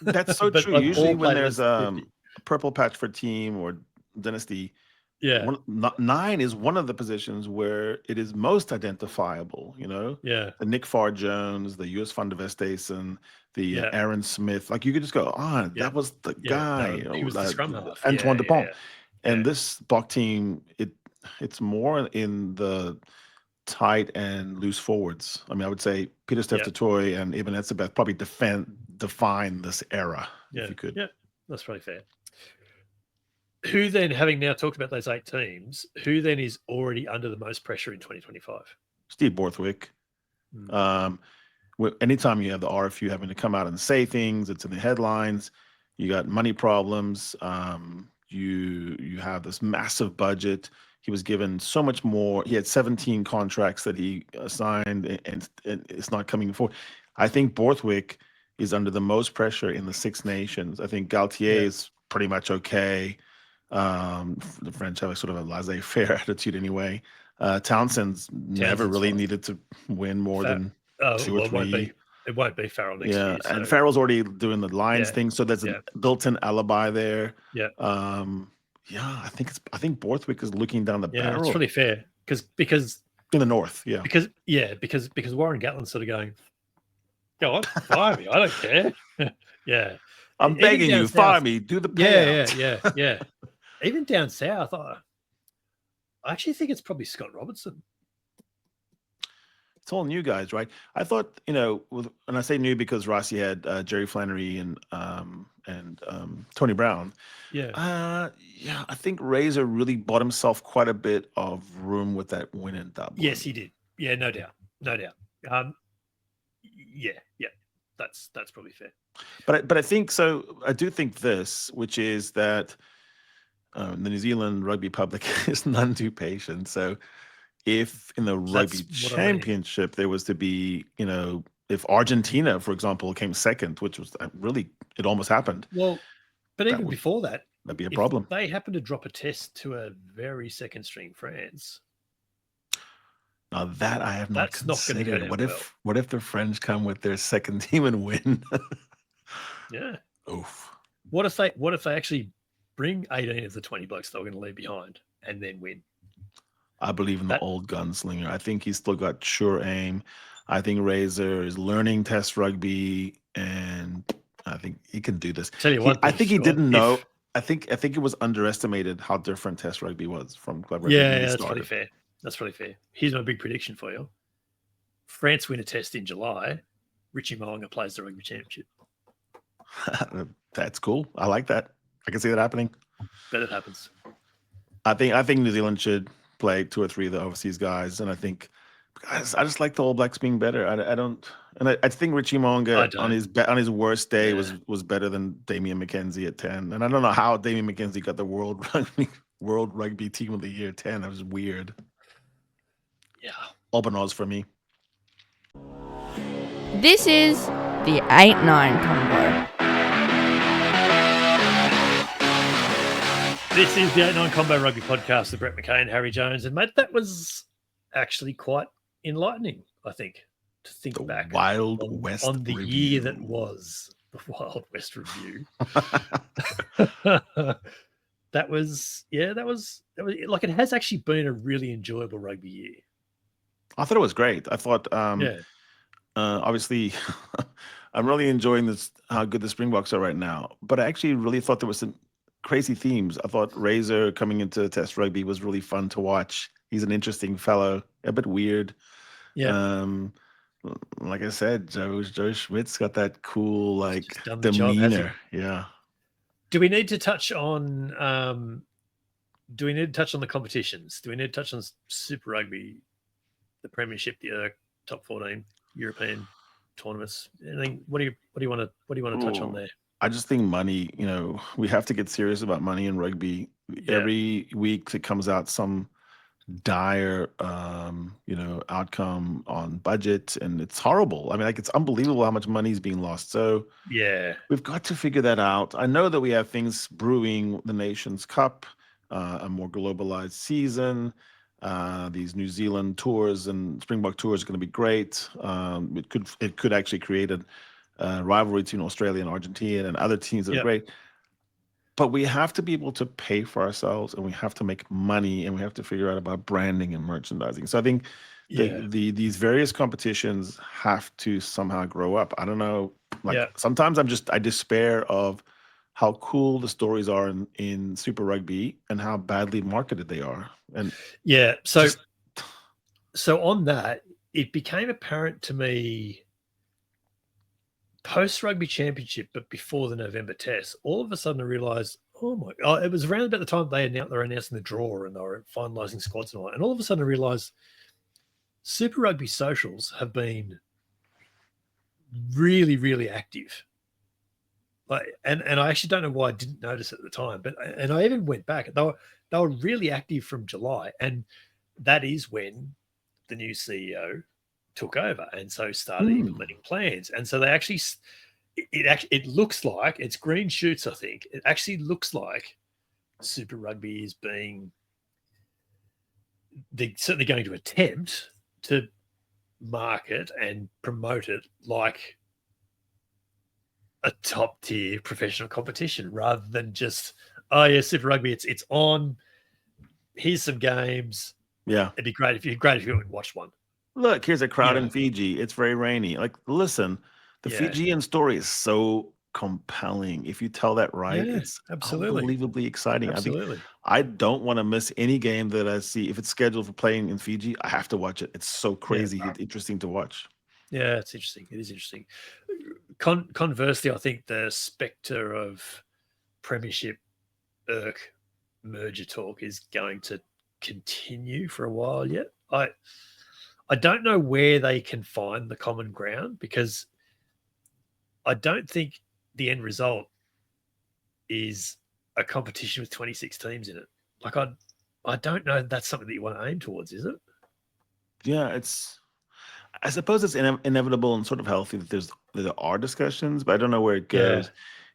That's so true. Usually when there's a purple patch for team or dynasty, 9 is one of the positions where it is most identifiable, the Nick Farr-Jones, the US Van der Westhuizen, the Aaron Smith. Like you could just go, that was the guy. He was the scrum half. Antoine Dupont. And this Bok team, it's more in the tight and loose forwards. I mean, I would say Peter Steph Totoy and Ibn Etzebeth probably define this era, if you could. Yeah, that's probably fair. Who then, having now talked about those 8 teams, who then is already under the most pressure in 2025? Steve Borthwick. Anytime you have the RFU having to come out and say things, it's in the headlines. You got money problems. You have this massive budget. He was given so much more. He had 17 contracts that he signed, and it's not coming forward. I think Borthwick is under the most pressure in the 6 nations. I think Galtier is pretty much okay. The French have a sort of a laissez-faire attitude anyway. Townsend's never really needed to win more than 2 or 3. It won't be Farrell next year. So. And Farrell's already doing the Lions thing, so there's a built-in alibi there. I think Borthwick is looking down the barrel. It's really fair because in the north, because Warren Gatland's sort of going, go on, fire me, I don't care. I'm begging you, fire me, do the payout. Yeah. Even down south, I actually think it's probably Scott Robertson. It's all new guys, right? I thought, and I say new because Rossi had Jerry Flannery and Tony Brown. I think Razor really bought himself quite a bit of room with that win in Dublin. Yes, he did. Yeah, no doubt. That's probably fair. But I think so. I do think this, which is that the New Zealand rugby public is none too patient. So if in the rugby championship there was to be, if Argentina, for example, came second, which was it almost happened. Well, but even before that, that'd be a problem. They happened to drop a test to a very second string France. Now that I have not considered. Not going to go what if the French come with their second team and win? Yeah. Oof. What if they actually bring 18 of the 20 blokes they're going to leave behind and then win? I believe in the old gunslinger. I think he's still got sure aim. I think Razor is learning test rugby, and I think he can do this. Tell you what, I think he didn't know. I think it was underestimated how different test rugby was from club rugby. Yeah, that's probably fair. That's probably fair. Here's my big prediction for you. France win a test in July. Richie Mo'unga plays the rugby championship. That's cool. I like that. I can see that happening. Bet it happens. I think New Zealand should play 2 or 3 of the overseas guys, and I think I just like the All Blacks being better. I think Richie Mo'unga on his worst day was better than Damian McKenzie at 10. And I don't know how Damian McKenzie got the World Rugby Team of the Year 10. That was weird. Yeah. Open Oz for me. This is the 8-9 combo. This is the 8-9 Combo Rugby Podcast with Brett McKay and Harry Jones. And, mate, that was actually quite enlightening, I think, to think back Wild West on the Review. year that was the Wild West Review. That was like, it has actually been a really enjoyable rugby year. I thought it was great. I thought, obviously, I'm really enjoying this, how good the Springboks are right now. But I actually really thought there was some crazy themes. I thought Razor coming into Test Rugby was really fun to watch. He's an interesting fellow, a bit weird. Yeah. Like I said, Joe Schmidt's got that cool, like, done the job, hasn't demeanor. Yeah. Do we need to touch on the competitions? Do we need to touch on Super Rugby, the Premiership, the top 14 European tournaments? Anything? What do you want to touch on there? I just think money, we have to get serious about money in rugby. Yeah. Every week that comes out some dire outcome on budget, and it's horrible. I mean, like, it's unbelievable how much money is being lost. So yeah, we've got to figure that out. I know that we have things brewing, the Nations Cup, a more globalized season, these New Zealand tours and Springbok tours are going to be great. It could actually create a rivalry between Australia and Argentina and other teams that are great. But we have to be able to pay for ourselves, and we have to make money, and we have to figure out about branding and merchandising. So I think these various competitions have to somehow grow up. I don't know. Sometimes I despair of how cool the stories are in Super Rugby and how badly marketed they are. And so on that, it became apparent to me post Rugby Championship, but before the November Test, all of a sudden I realised, it was around about the time they were announcing the draw and they were finalising squads and all that. And all of a sudden I realised Super Rugby socials have been really, really active. And I actually don't know why I didn't notice it at the time, and I even went back. They were really active from July, and that is when the new CEO took over, and so started implementing plans. And so they actually, it looks like it's green shoots. I think it actually looks like Super Rugby is they're certainly going to attempt to market and promote it like a top tier professional competition, rather than just, Super Rugby, it's on. Here's some games. Yeah, it'd be great if you went and watched one. Look, here's a crowd in Fiji. It's very rainy. Like, listen, the Fijian story is so compelling. If you tell that right, it's unbelievably exciting. Absolutely. I don't want to miss any game that I see. If it's scheduled for playing in Fiji, I have to watch it. It's so crazy, interesting to watch. Yeah, it's interesting. It is interesting. Conversely, I think the spectre of Premiership merger talk is going to continue for a while yet. I don't know where they can find the common ground, because I don't think the end result is a competition with 26 teams in it. Like, I don't know if that's something that you want to aim towards, is it? Yeah, I suppose it's inevitable and sort of healthy that there are discussions, but I don't know where it goes. Yeah.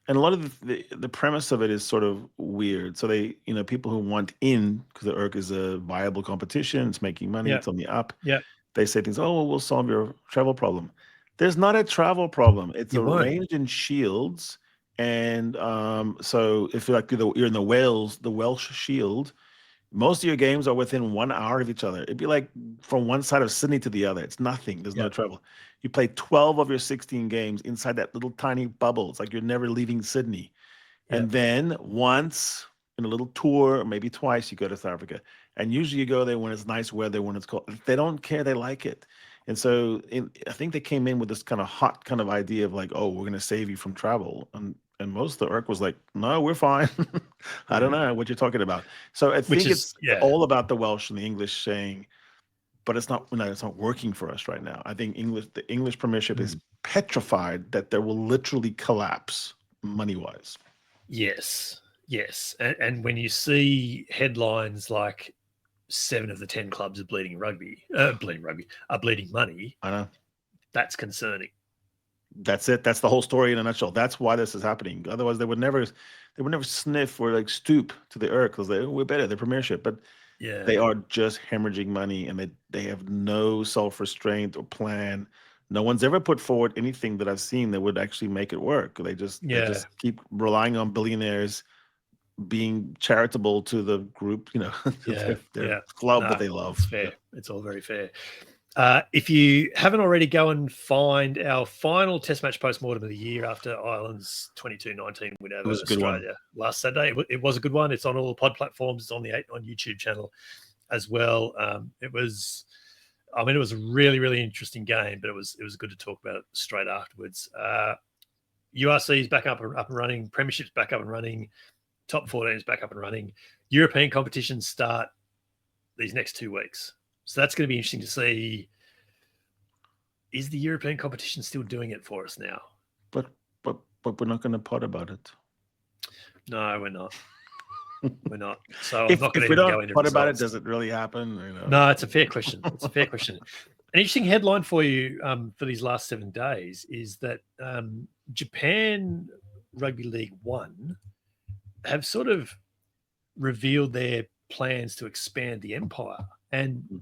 And a lot of the premise of it is sort of weird. So they, people who want in, because the ERC is a viable competition, it's making money, it's on the up. Yeah. They say things, we'll solve your travel problem. There's not a travel problem. It's arranged in shields. And so if you're in the Welsh Shield, most of your games are within 1 hour of each other. It'd be like from one side of Sydney to the other. It's nothing. There's no travel. You play 12 of your 16 games inside that little tiny bubble. It's like you're never leaving Sydney. And then once in a little tour, or maybe twice, you go to South Africa. And usually you go there when it's nice weather, when it's cold. They don't care. They like it. And so I think they came in with this kind of hot kind of idea of like, we're going to save you from travel. And most of the ERC was like, no, we're fine. I don't know what you're talking about. So I think it's all about the Welsh and the English saying, but it's not working for us right now. I think the English Premiership is petrified that there will literally collapse money-wise. Yes. And when you see headlines like 7 of the 10 clubs are bleeding money, I know. that's concerning. That's it. That's the whole story in a nutshell. That's why this is happening. Otherwise, they would never sniff or like stoop to the earth because we're better, the Premiership. But Yeah. they are just hemorrhaging money, and they have no self-restraint or plan. No one's ever put forward anything that I've seen that would actually make it work. They just keep relying on billionaires being charitable to the group, their club that they love. It's fair. It's all very fair. If you haven't already, go and find our final Test match post-mortem of the year after Ireland's 22-19 win over Australia last Saturday. It was a good one. It's on all pod platforms. It's on the 8 on YouTube channel as well. It was a really, really interesting game, but it was good to talk about it straight afterwards. URC is back up and running. Premiership's back up and running. Top 14 is back up and running. European competitions start these next 2 weeks. So that's going to be interesting to see. Is the European competition still doing it for us now? But we're not going to pod about it. No, we're not. We're not. So if I'm not going we to don't go into pod about it, results. does it really happen? No, it's a fair question. It's a fair question. An interesting headline for you for these last 7 days is that Japan Rugby League 1 have sort of revealed their plans to expand the empire. And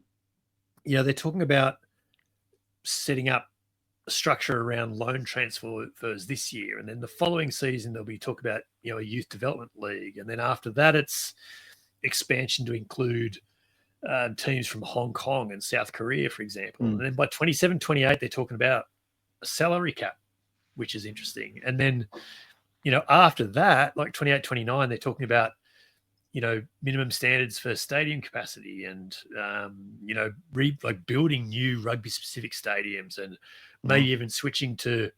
they're talking about setting up a structure around loan transfers this year. And then the following season, they'll be talking about, a youth development league. And then after that, it's expansion to include teams from Hong Kong and South Korea, for example. And then by 27, 28, they're talking about a salary cap, which is interesting. And then, after that, like 28, 29, they're talking about, minimum standards for stadium capacity and, building new rugby specific stadiums and maybe even switching to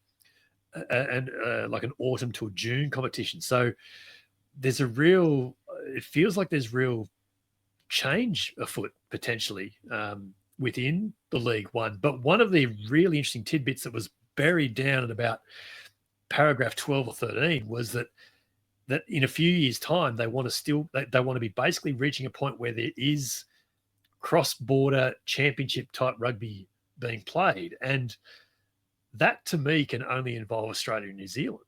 like an autumn to a June competition. So it feels like there's real change afoot potentially within the League One. But one of the really interesting tidbits that was buried down at about paragraph 12 or 13 was that in a few years' time, they want to be basically reaching a point where there is cross-border championship type rugby being played. And that to me can only involve Australia and New Zealand.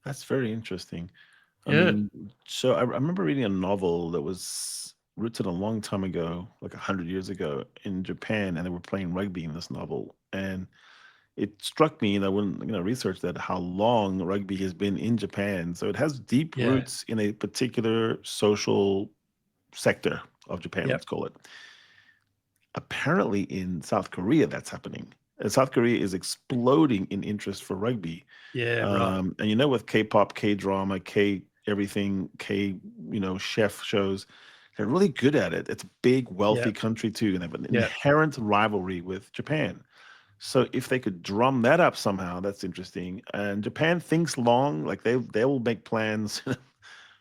That's very interesting. Yeah. So I remember reading a novel that was written a long time ago, like 100 years ago in Japan, and they were playing rugby in this novel. And it struck me, and I wouldn't research that, how long rugby has been in Japan. So it has deep roots in a particular social sector of Japan, let's call it. Apparently in South Korea, that's happening. And South Korea is exploding in interest for rugby. Yeah, right. And with K-pop, K-drama, K-everything, chef shows, they're really good at it. It's a big, wealthy country too, and they have an inherent rivalry with Japan. So if they could drum that up somehow, that's interesting. And Japan thinks long, like they will make plans.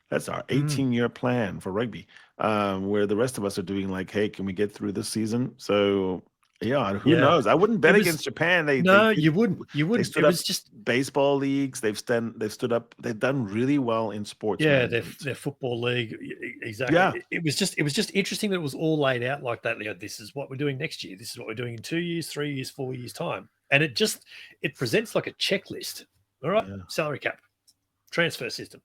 That's our 18-year plan for rugby, where the rest of us are doing like, hey, can we get through this season? So who knows? I wouldn't bet against Japan. You wouldn't. They stood up baseball leagues. They've stood up. They've done really well in sports. Yeah, their football league. Exactly. Yeah. It was just interesting that it was all laid out like that. This is what we're doing next year. This is what we're doing in 2 years, 3 years, 4 years time. And it presents like a checklist. All right, salary cap, transfer system.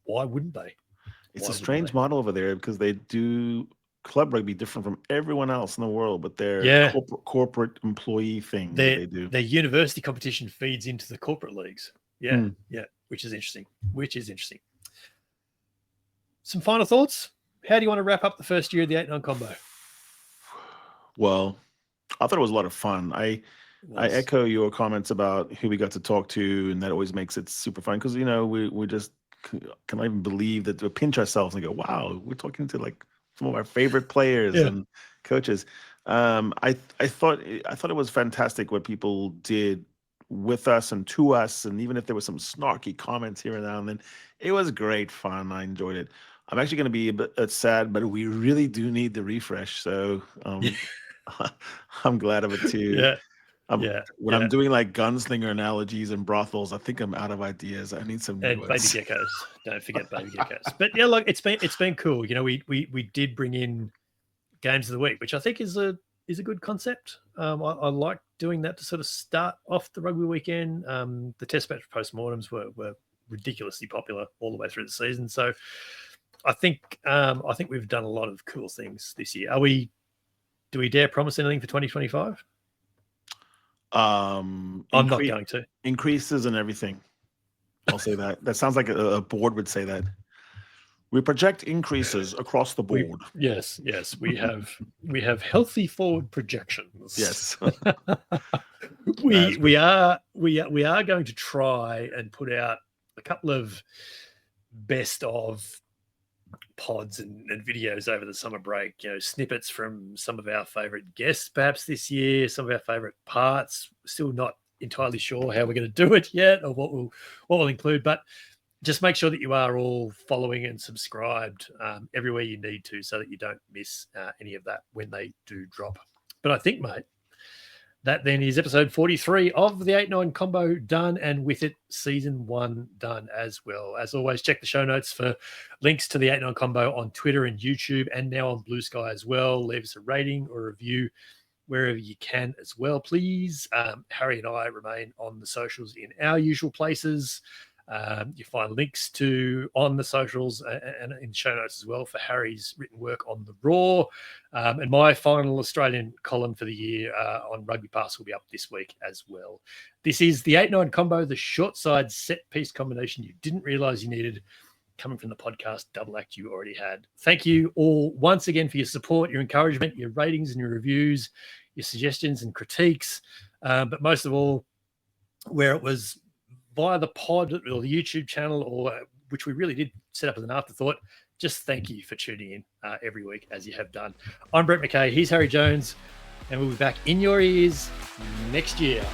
Why wouldn't they? It's a strange model over there because they do club rugby different from everyone else in the world, but their corporate employee thing they do. Their university competition feeds into the corporate leagues. Yeah, which is interesting. Some final thoughts? How do you want to wrap up the first year of the 8-9 combo? Well, I thought it was a lot of fun. I echo your comments about who we got to talk to, and that always makes it super fun because we just cannot even believe that we pinch ourselves and go, wow, we're talking to like some of our favorite players and coaches. I thought it was fantastic what people did with us and to us, and even if there were some snarky comments here and now and then, it was great fun. I enjoyed it. I'm actually going to be a bit sad, but we really do need the refresh. So I'm glad of it too. When I'm doing like gunslinger analogies and brothels, I think I'm out of ideas. I need some new and ones. baby geckos. Don't forget baby geckos. But look, it's been cool. We did bring in games of the week, which I think is a is a good concept. I like doing that to sort of start off the rugby weekend. The test match postmortems were ridiculously popular all the way through the season. So I think we've done a lot of cool things this year. Do we dare promise anything for 2025? I'm not going to. Increases and everything. I'll say that. That sounds like a board would say that. We project increases across the board. Yes. We have healthy forward projections. Yes. we are going to try and put out a couple of best of pods and videos over the summer break, snippets from some of our favorite guests perhaps this year, some of our favorite parts. Still not entirely sure how we're going to do it yet or what we'll include, but just make sure that you are all following and subscribed everywhere you need to so that you don't miss any of that when they do drop. But I think, mate, that then is episode 43 of the 8-9 combo done, and with it, season 1 done as well. As always, check the show notes for links to the 8-9 combo on Twitter and YouTube, and now on BlueSky as well. Leave us a rating or a review wherever you can as well, please. Harry and I remain on the socials in our usual places. You find links on the socials and in show notes as well for Harry's written work on The Roar. And my final Australian column for the year on RugbyPass will be up this week as well. This is the 8-9 combo, the short side set piece combination you didn't realize you needed, coming from the podcast double act you already had. Thank you all once again for your support, your encouragement, your ratings and your reviews, your suggestions and critiques. But most of all, where it was via the pod or the YouTube channel, or which we really did set up as an afterthought, just thank you for tuning in every week as you have done. I'm Brett McKay, he's Harry Jones, and we'll be back in your ears next year.